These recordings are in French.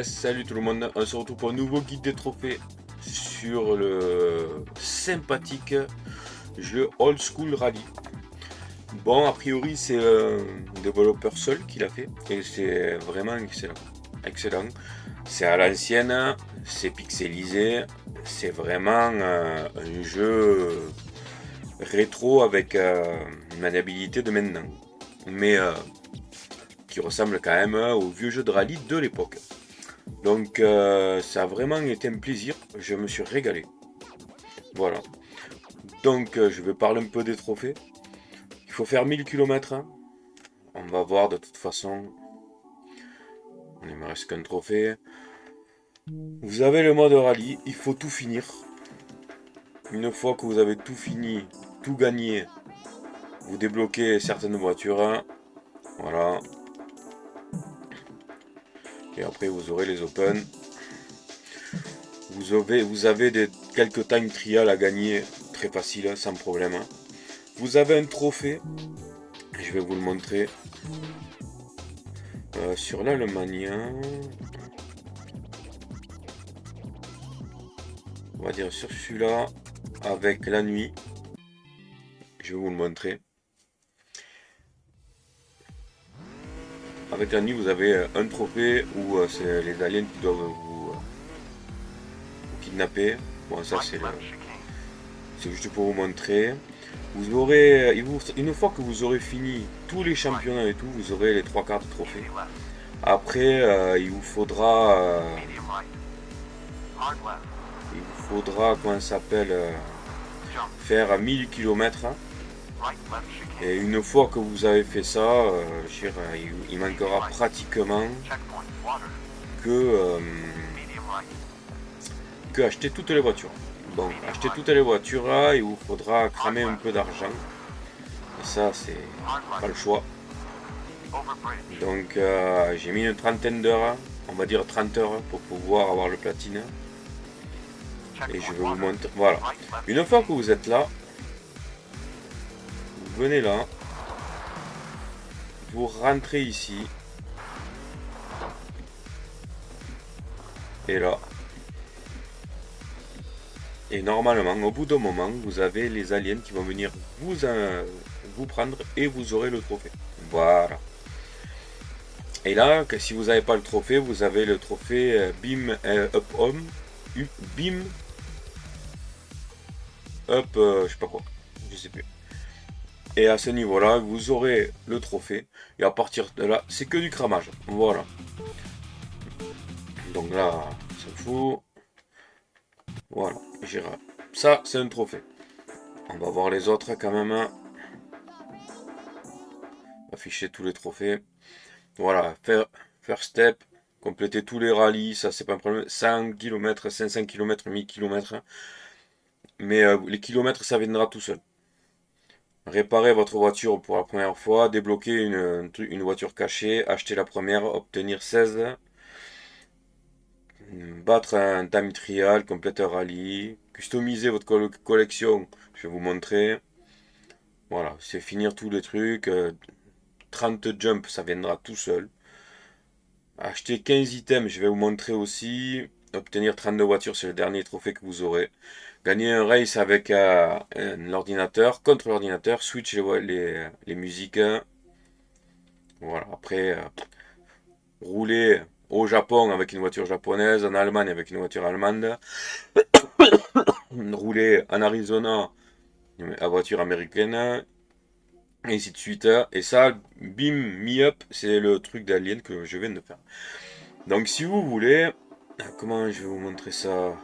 Salut tout le monde, on se retrouve pour un nouveau guide des trophées sur le sympathique jeu Old School Rally. Bon, a priori c'est un développeur seul qui l'a fait et c'est vraiment excellent. Excellent. C'est à l'ancienne, c'est pixelisé, c'est vraiment un jeu rétro avec une maniabilité de maintenant. Mais qui ressemble quand même au vieux jeu de rallye de l'époque. Donc ça a vraiment été un plaisir, je me suis régalé. Voilà. Donc je vais parler un peu des trophées. Il faut faire 1000 km. On va voir de toute façon. Il ne me reste qu'un trophée. Vous avez le mode rallye, il faut tout finir. Une fois que vous avez tout fini, tout gagné, vous débloquez certaines voitures. Voilà. Et après vous aurez les open. Vous avez quelques time trials à gagner très facile, sans problème. Vous avez un trophée, je vais vous le montrer. Sur l'Allemagne, on va dire sur celui-là, avec la nuit, je vais vous le montrer. Avec la nuit, vous avez un trophée où c'est les aliens qui doivent vous kidnapper. Bon, ça c'est juste pour vous montrer. Vous aurez, une fois que vous aurez fini tous les championnats et tout, vous aurez les 3/4 de trophées. Après, comment ça s'appelle, faire 1000 km. Et une fois que vous avez fait ça, il manquera pratiquement que, que acheter toutes les voitures. Bon, acheter toutes les voitures, il vous faudra cramer un peu d'argent. Et ça, c'est pas le choix. Donc, j'ai mis une trentaine d'heures, on va dire 30 heures, pour pouvoir avoir le platine. Et je vais vous montrer. Voilà. Une fois que vous êtes là, vous venez là, vous rentrez ici. Et là. Et normalement, au bout d'un moment, vous avez les aliens qui vont venir vous prendre et vous aurez le trophée. Voilà. Et là, si vous n'avez pas le trophée, vous avez le trophée Beam Up Home. Beam Up, je sais pas quoi. Je sais plus. Et à ce niveau-là, vous aurez le trophée. Et à partir de là, c'est que du cramage. Voilà. Donc là, ça fout. Voilà. Ça, c'est un trophée. On va voir les autres quand même. Afficher tous les trophées. Voilà. First step. Compléter tous les rallyes. Ça, c'est pas un problème. 100 km, 500 km, 1000 km. Mais les kilomètres, ça viendra tout seul. Réparer votre voiture pour la première fois, débloquer une voiture cachée, acheter la première, obtenir 16, battre un time trial, compléter un rallye, customiser votre collection, je vais vous montrer. Voilà, c'est finir tous les trucs. 30 jumps, ça viendra tout seul. Acheter 15 items, je vais vous montrer aussi. Obtenir 32 voitures, c'est le dernier trophée que vous aurez. Gagner un race avec l'ordinateur, contre l'ordinateur, switch les musiques. Voilà, après, rouler au Japon avec une voiture japonaise, en Allemagne avec une voiture allemande, rouler en Arizona à voiture américaine, et ainsi de suite. Et ça, bim, me up, c'est le truc d'Alien que je viens de faire. Donc si vous voulez, comment je vais vous montrer ça?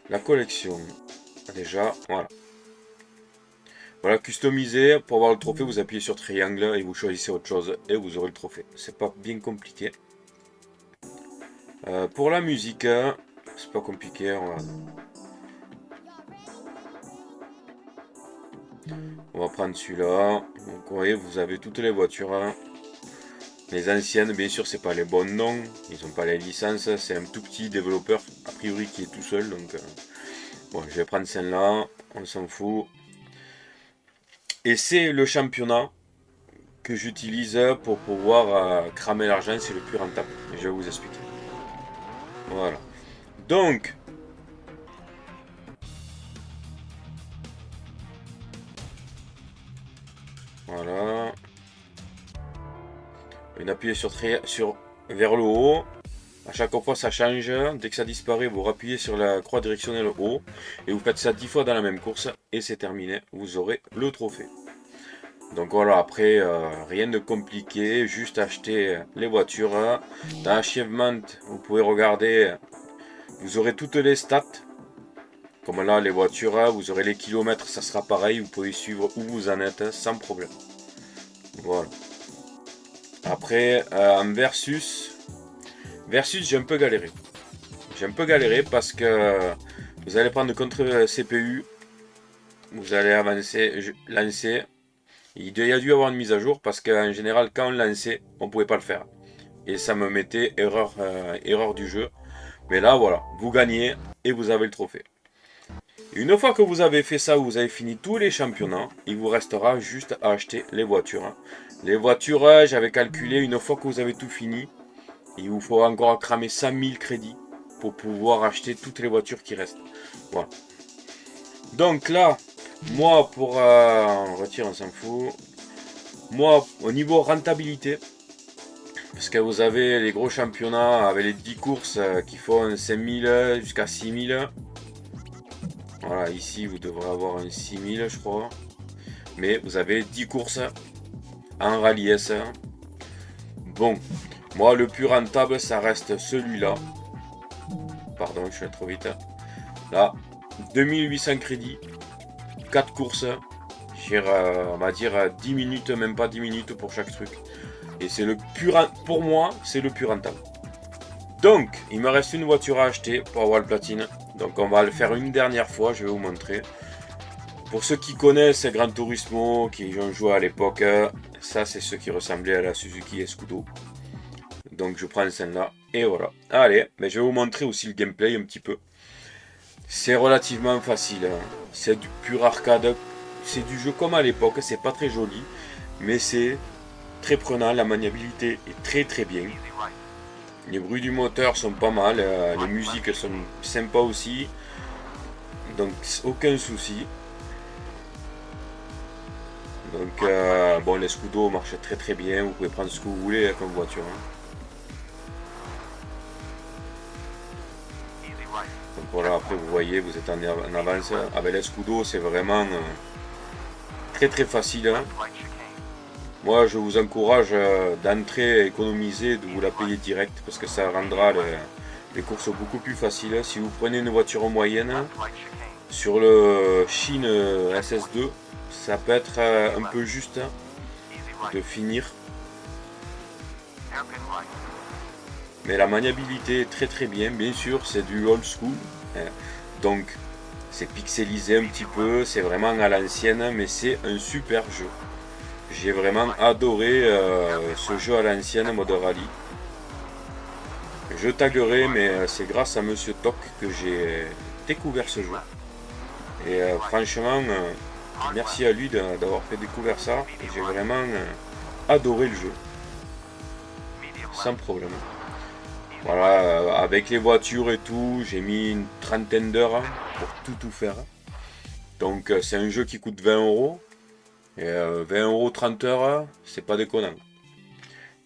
La collection, déjà, voilà. Voilà, customiser, pour avoir le trophée, vous appuyez sur triangle et vous choisissez autre chose et vous aurez le trophée. C'est pas bien compliqué. Pour la musique, c'est pas compliqué. On va prendre celui-là. Donc vous voyez, vous avez toutes les voitures. Les anciennes, bien sûr, c'est pas les bons noms. Ils n'ont pas les licences. C'est un tout petit développeur, a priori, qui est tout seul. Donc, bon, je vais prendre celle-là. On s'en fout. Et c'est le championnat que j'utilise pour pouvoir cramer l'argent, c'est le plus rentable. Et je vais vous expliquer. Voilà. Donc, voilà. Une appuyez sur vers le haut. À chaque fois ça change. Dès que ça disparaît, vous rappuyez sur la croix directionnelle haut. Et vous faites ça 10 fois dans la même course. Et c'est terminé. Vous aurez le trophée. Donc voilà, après, rien de compliqué. Juste acheter les voitures. Dans Achievement, vous pouvez regarder. Vous aurez toutes les stats. Comme là, les voitures, vous aurez les kilomètres, ça sera pareil. Vous pouvez suivre où vous en êtes sans problème. Voilà. Après, en versus, j'ai un peu galéré. J'ai un peu galéré parce que vous allez prendre contre CPU. Vous allez avancer, lancer. Il y a dû y avoir une mise à jour parce qu'en général, quand on lançait, on ne pouvait pas le faire. Et ça me mettait erreur du jeu. Mais là, voilà, vous gagnez et vous avez le trophée. Une fois que vous avez fait ça, vous avez fini tous les championnats, il vous restera juste à acheter les voitures. Les voitures, j'avais calculé, une fois que vous avez tout fini, il vous faut encore cramer 100 000 crédits pour pouvoir acheter toutes les voitures qui restent. Voilà. Donc là, moi pour... on retire, on s'en fout. Moi, au niveau rentabilité, parce que vous avez les gros championnats avec les 10 courses qui font 5000 jusqu'à 6000. Voilà, ici vous devrez avoir un 6000 je crois. Mais vous avez 10 courses en rallye S. Bon, moi le plus rentable ça reste celui-là. Pardon, je suis trop vite. Là, 2800 crédits, 4 courses. On va dire 10 minutes, même pas 10 minutes pour chaque truc. Et c'est le plus pour moi, c'est le plus rentable. Donc, il me reste une voiture à acheter pour avoir le platine. Donc on va le faire une dernière fois, je vais vous montrer. Pour ceux qui connaissent Gran Turismo, qui ont joué à l'époque, ça c'est ce qui ressemblait à la Suzuki Escudo. Donc je prends celle-là, et voilà. Allez, mais je vais vous montrer aussi le gameplay un petit peu. C'est relativement facile, hein. C'est du pur arcade. C'est du jeu comme à l'époque, c'est pas très joli, mais c'est très prenant, la maniabilité est très très bien. Les bruits du moteur sont pas mal, les musiques sont sympas aussi. Donc aucun souci. Donc bon, l'escudo marche très très bien, vous pouvez prendre ce que vous voulez comme voiture. Hein. Donc voilà, après vous voyez, vous êtes en avance. Avec l'escudo c'est vraiment très très facile. Hein. Moi je vous encourage d'entrer, économiser, de vous la payer direct parce que ça rendra les courses beaucoup plus faciles. Si vous prenez une voiture moyenne, sur le Shin SS2, ça peut être un peu juste de finir. Mais la maniabilité est très très bien, bien sûr c'est du old school. Donc c'est pixelisé un petit peu, c'est vraiment à l'ancienne, mais c'est un super jeu. J'ai vraiment adoré ce jeu à l'ancienne mode rallye. Je taguerai, mais c'est grâce à Monsieur Toc que j'ai découvert ce jeu. Et franchement, merci à lui d'avoir fait découvrir ça. J'ai vraiment adoré le jeu. Sans problème. Voilà, avec les voitures et tout, j'ai mis une trentaine d'heures pour tout faire. Donc c'est un jeu qui coûte 20 euros. Et 20 euros 30 heures, c'est pas déconnant.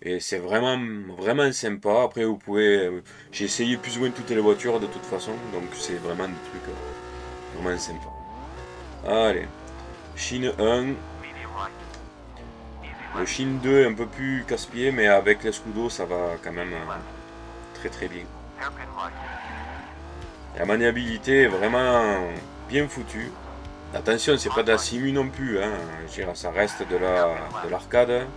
Et c'est vraiment vraiment sympa. Après vous pouvez... j'ai essayé plus ou moins toutes les voitures de toute façon. Donc c'est vraiment des trucs vraiment sympas. Allez. Chine 1. Le Chine 2 est un peu plus casse-pied, mais avec l'escudo ça va quand même très très bien. La maniabilité est vraiment bien foutue. Attention, c'est pas de la simu non plus, hein. Je dirais, ça reste de l'arcade.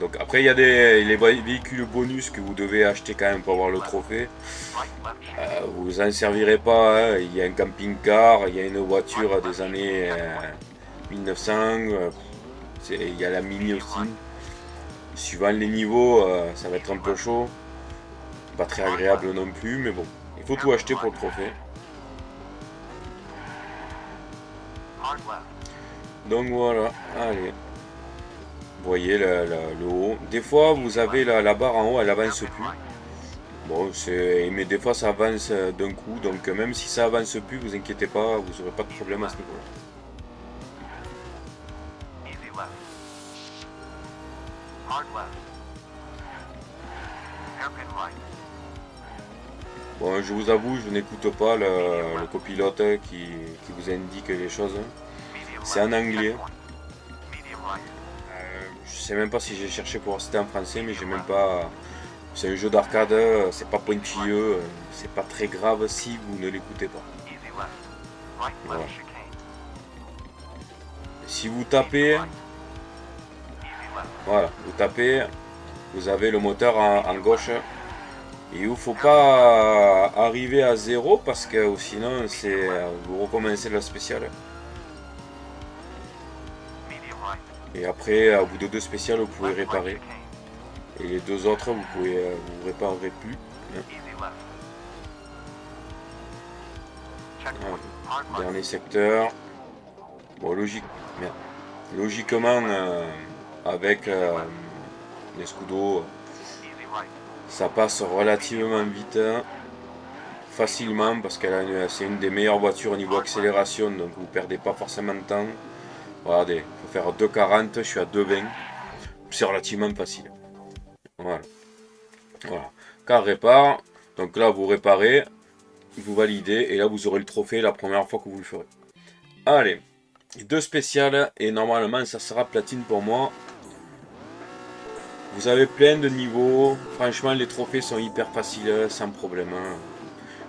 Donc après il y a les véhicules bonus que vous devez acheter quand même pour avoir le trophée. Vous en servirez pas, hein. Il y a un camping-car, il y a une voiture des années 1900, il y a la Mini aussi. Suivant les niveaux, ça va être un peu chaud. Pas très agréable non plus, mais bon. Il faut tout acheter pour le trophée. Donc voilà, allez. Vous voyez le haut. Des fois, vous avez la barre en haut, elle avance plus. Bon, mais des fois, ça avance d'un coup. Donc même si ça avance plus, vous inquiétez pas, vous n'aurez pas de problème à ce niveau-là. Bon, je vous avoue, je n'écoute pas le copilote qui vous indique les choses. C'est en anglais. Je sais même pas si j'ai cherché pour voir si c'était en français, mais j'ai même pas. C'est un jeu d'arcade, c'est pas pointilleux, c'est pas très grave si vous ne l'écoutez pas. Voilà. Si vous tapez, voilà, vous tapez, vous avez le moteur en gauche. Et il ne faut pas arriver à 0 parce que sinon c'est vous recommencez la spéciale. Et après, au bout de 2 spéciales, vous pouvez réparer. Et les 2 autres, vous réparerez plus. Ah, dernier secteur. Bon, logiquement, avec les Scudo, ça passe relativement vite, facilement, parce que c'est une des meilleures voitures au niveau accélération, donc vous ne perdez pas forcément de temps. Regardez, il faut faire 2,40, je suis à 2,20. C'est relativement facile. Voilà. Voilà. Car répare. Donc là, vous réparez, vous validez, et là, vous aurez le trophée la première fois que vous le ferez. Allez, 2 spéciales, et normalement, ça sera platine pour moi. Vous avez plein de niveaux. Franchement, les trophées sont hyper faciles, sans problème.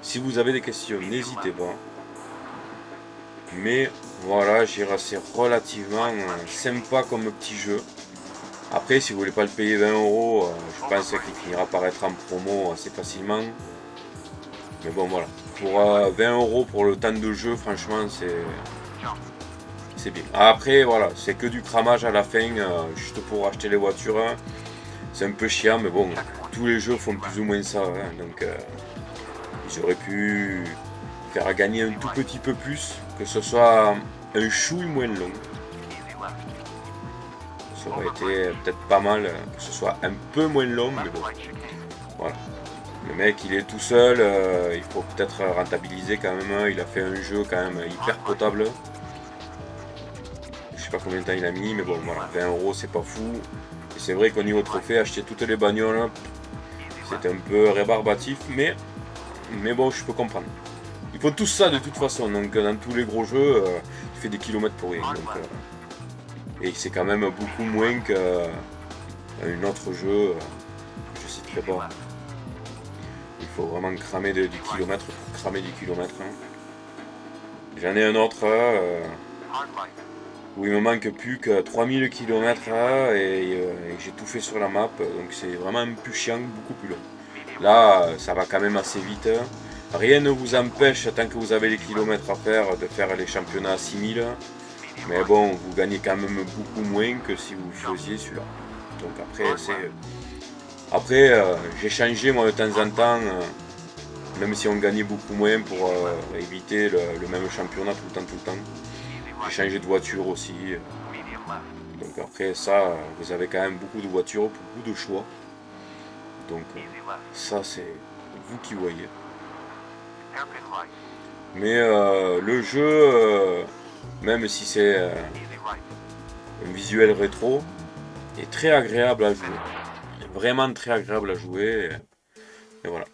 Si vous avez des questions, n'hésitez pas. Mais voilà, c'est relativement sympa comme petit jeu. Après, si vous voulez pas le payer 20 €, je pense qu'il finira par être en promo assez facilement. Mais bon, voilà. Pour 20 € pour le temps de jeu, franchement, c'est bien. Après, voilà, c'est que du cramage à la fin, juste pour acheter les voitures. C'est un peu chiant, mais bon, tous les jeux font plus ou moins ça. Donc, ils auraient pu faire gagner un tout petit peu plus, que ce soit un chouille moins long. Ça aurait été peut-être pas mal que ce soit un peu moins long, mais bon. Voilà. Le mec, il est tout seul, il faut peut-être rentabiliser quand même. Il a fait un jeu quand même hyper potable. Je sais pas combien de temps il a mis, mais bon, voilà, 20 €, c'est pas fou. Et c'est vrai qu'au niveau trophée, acheter toutes les bagnoles, c'est un peu rébarbatif, mais bon, je peux comprendre. Ils font tous ça de toute façon, donc dans tous les gros jeux, tu fais des kilomètres pour rien. Donc, et c'est quand même beaucoup moins qu'un autre jeu, je citerai pas. Il faut vraiment cramer du kilomètre pour cramer du kilomètre. J'en ai un autre où il me manque plus que 3000 km et j'ai tout fait sur la map, donc c'est vraiment plus chiant, beaucoup plus long. Là, ça va quand même assez vite. Rien ne vous empêche, tant que vous avez les kilomètres à faire, de faire les championnats à 6000. Mais bon, vous gagnez quand même beaucoup moins que si vous faisiez celui-là. Donc après, j'ai changé moi de temps en temps, même si on gagnait beaucoup moins pour éviter le même championnat tout le temps. J'ai changé de voiture aussi. Donc après ça, vous avez quand même beaucoup de voitures, beaucoup de choix. Donc ça c'est vous qui voyez. Mais le jeu, même si c'est un visuel rétro, est très agréable à jouer. Vraiment très agréable à jouer. Et voilà.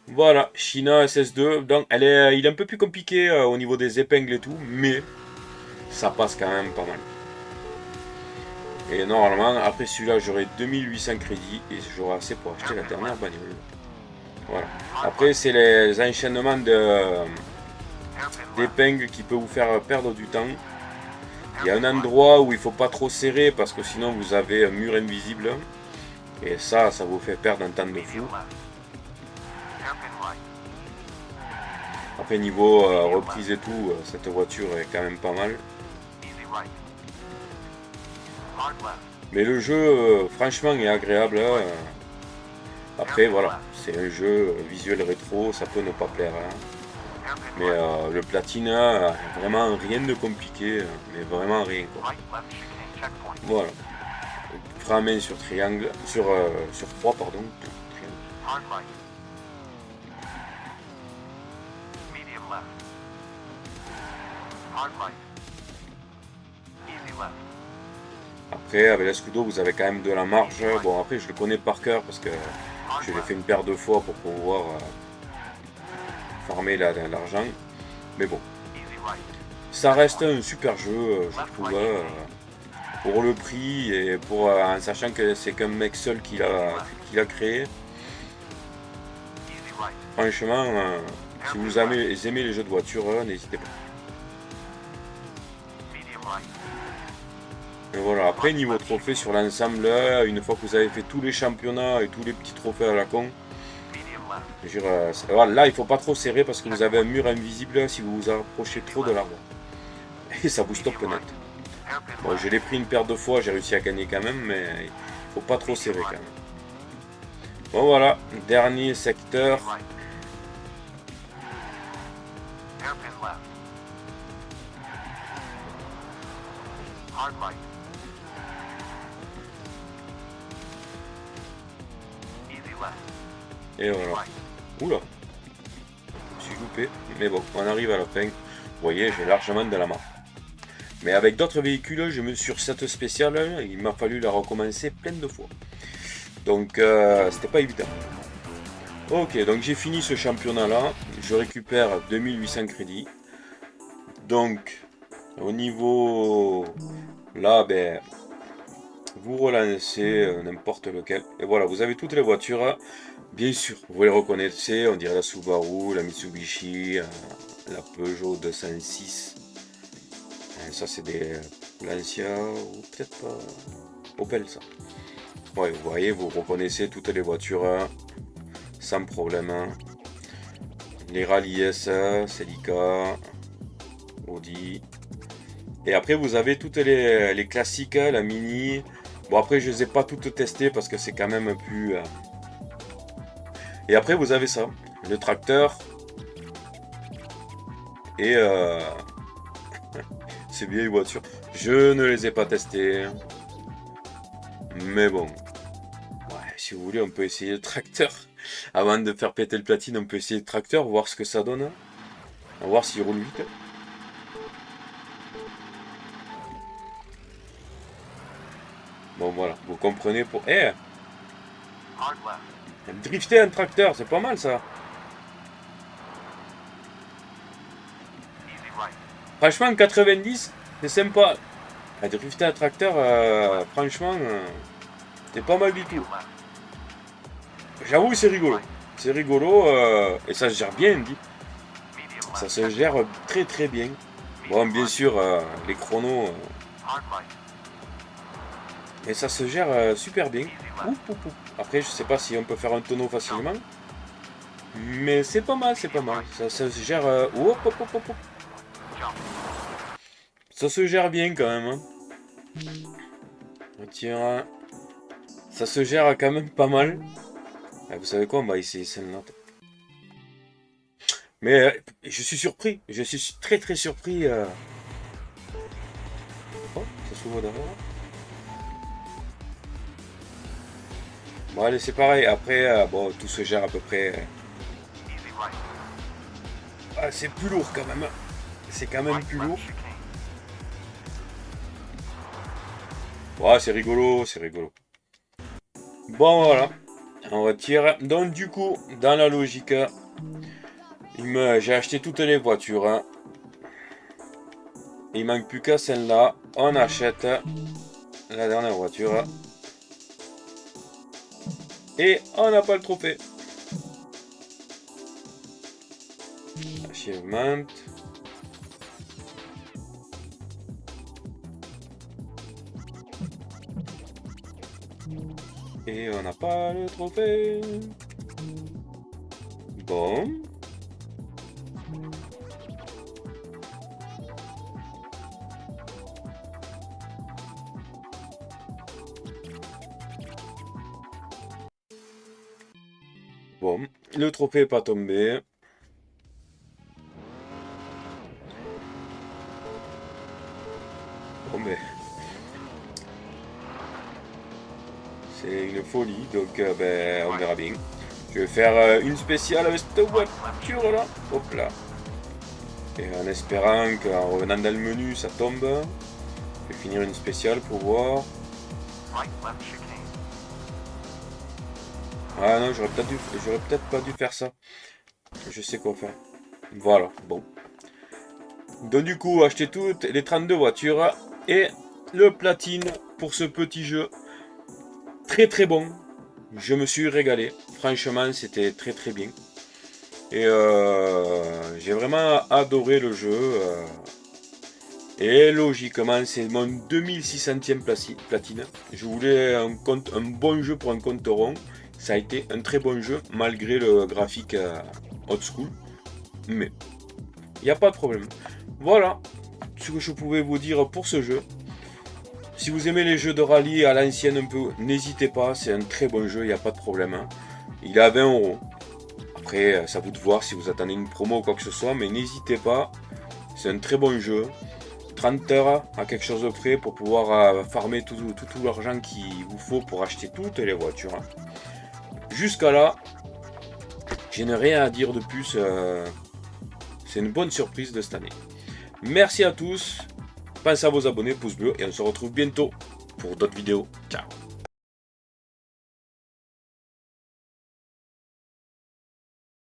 Voilà, China SS2. Donc il est un peu plus compliqué au niveau des épingles et tout, mais ça passe quand même pas mal. Et normalement, après celui-là, j'aurai 2800 crédits et j'aurai assez pour acheter la dernière bagnole. Voilà. Après, c'est les enchaînements d'épingles qui peuvent vous faire perdre du temps. Il y a un endroit où il ne faut pas trop serrer parce que sinon vous avez un mur invisible. Et ça vous fait perdre un temps de fou. Après, niveau reprise et tout, cette voiture est quand même pas mal. Mais le jeu, franchement, est agréable. Après, voilà, c'est un jeu visuel rétro, ça peut ne pas plaire. Mais le platine, vraiment rien de compliqué, mais vraiment rien quoi. Voilà. Frein à main sur triangle, sur 3 pardon. Triangle. Après, avec l'escudo, vous avez quand même de la marge. Bon, après, je le connais par cœur parce que je l'ai fait une paire de fois pour pouvoir farmer l'argent. Mais bon, ça reste un super jeu, je trouve, pour le prix et pour en sachant que c'est qu'un mec seul qui l'a créé. Franchement, si vous aimez les jeux de voiture, n'hésitez pas. Et voilà, après niveau trophée sur l'ensemble, une fois que vous avez fait tous les championnats et tous les petits trophées à la con, je veux dire, voilà, là il faut pas trop serrer parce que vous avez un mur invisible si vous vous approchez trop de l'arbre. Et ça vous stoppe net. Bon, je l'ai pris une paire de fois, j'ai réussi à gagner quand même, mais il faut pas trop serrer quand même. Bon voilà, dernier secteur. Et voilà. Oula, je suis loupé. Mais bon, on arrive à la fin. Vous voyez, j'ai largement de la marge. Mais avec d'autres véhicules, sur cette spéciale, il m'a fallu la recommencer plein de fois. Donc, c'était pas évident. Ok, donc j'ai fini ce championnat-là. Je récupère 2800 crédits. Donc, au niveau... Là, ben, vous relancez n'importe lequel. Et voilà, vous avez toutes les voitures. Bien sûr, vous les reconnaissez. On dirait la Subaru, la Mitsubishi, la Peugeot 206. Ça, c'est des Lancia ou peut-être pas Opel, ça. Ouais, vous voyez, vous reconnaissez toutes les voitures sans problème. Les Rallye S, Celica, Audi. Et après, vous avez toutes les classiques, la Mini. Bon, après, je les ai pas toutes testées parce que c'est quand même plus... Et après, vous avez ça, le tracteur. Et ces vieilles voitures. Je ne les ai pas testées. Mais bon. Ouais, si vous voulez, on peut essayer le tracteur. Avant de faire péter le platine, on peut essayer le tracteur, voir ce que ça donne. On va voir s'il roule vite. Bon, voilà, vous comprenez pour... Eh, drifter un tracteur, c'est pas mal ça. Franchement, 90, c'est sympa. Drifter un tracteur, franchement, c'est pas mal du tout. J'avoue, c'est rigolo. C'est rigolo, et ça se gère bien, dit. Ça se gère très très bien. Bon, bien sûr, les chronos... et ça se gère super bien. Après, je sais pas si on peut faire un tonneau facilement. Mais c'est pas mal, c'est pas mal. Ça se gère... Ça se gère bien quand même. Hein. Tiens, ça se gère quand même pas mal. Vous savez quoi, on va essayer celle-là. Mais je suis surpris. Je suis très très surpris. Oh, ça s'ouvre derrière. Bon, allez, c'est pareil. Après, bon, tout se gère à peu près. Ah, c'est plus lourd quand même. C'est quand même plus lourd. Ouais, c'est rigolo, c'est rigolo. Bon, voilà. On retire. Donc, du coup, dans la logique, j'ai acheté toutes les voitures. Hein. Il manque plus qu'à celle-là. On achète la dernière voiture. Et on n'a pas le trophée. Achievement. Et on n'a pas le trophée. Bon. Bon. Le trophée n'est pas tombé. Bon, mais c'est une folie, donc ben, on verra bien. Je vais faire une spéciale avec cette voiture là. Hop là. Et en espérant qu'en revenant dans le menu ça tombe. Je vais finir une spéciale pour voir. Ah non, j'aurais peut-être pas dû faire ça. Je sais quoi faire. Voilà, bon. Donc du coup, acheter toutes les 32 voitures et le platine pour ce petit jeu. Très très bon. Je me suis régalé. Franchement, c'était très très bien. Et j'ai vraiment adoré le jeu. Et logiquement, c'est mon 2600e platine. Je voulais un bon jeu pour un compte rond. Ça a été un très bon jeu, malgré le graphique old school. Mais il n'y a pas de problème. Voilà ce que je pouvais vous dire pour ce jeu. Si vous aimez les jeux de rallye à l'ancienne un peu, n'hésitez pas. C'est un très bon jeu, il n'y a pas de problème. Hein. Il est à 20 €. Après, c'est à vous de voir si vous attendez une promo ou quoi que ce soit. Mais n'hésitez pas. C'est un très bon jeu. 30 heures à quelque chose de près pour pouvoir farmer tout l'argent qu'il vous faut pour acheter toutes les voitures. Jusqu'à là, je n'ai rien à dire de plus. C'est une bonne surprise de cette année. Merci à tous. Pensez à vos abonnés, pouce bleu et on se retrouve bientôt pour d'autres vidéos. Ciao.